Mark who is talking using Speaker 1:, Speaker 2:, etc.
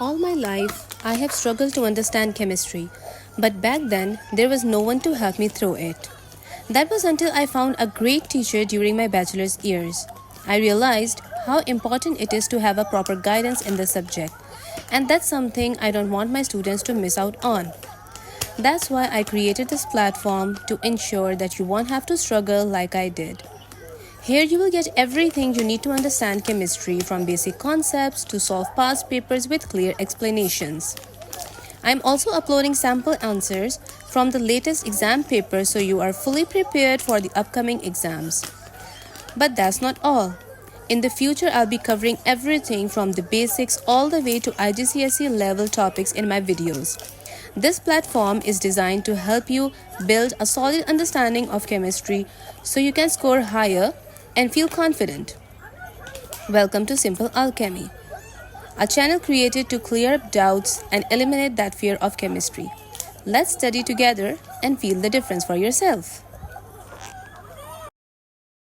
Speaker 1: All my life, I have struggled to understand chemistry, but back then, there was no one to help me through it. That was until I found a great teacher during my bachelor's years. I realized how important it is to have a proper guidance in the subject, and that's something I don't want my students to miss out on. That's why I created this platform to ensure that you won't have to struggle like I did. Here you will get everything you need to understand chemistry, from basic concepts to solve past papers with clear explanations. I'm also uploading sample answers from the latest exam papers so you are fully prepared for the upcoming exams. But that's not all. In the future, I'll be covering everything from the basics all the way to IGCSE level topics in my videos. This platform is designed to help you build a solid understanding of chemistry so you can score higher and feel confident. Welcome to SimpleAlChemy, a channel created to clear up doubts and eliminate that fear of chemistry. Let's study together and feel the difference for yourself.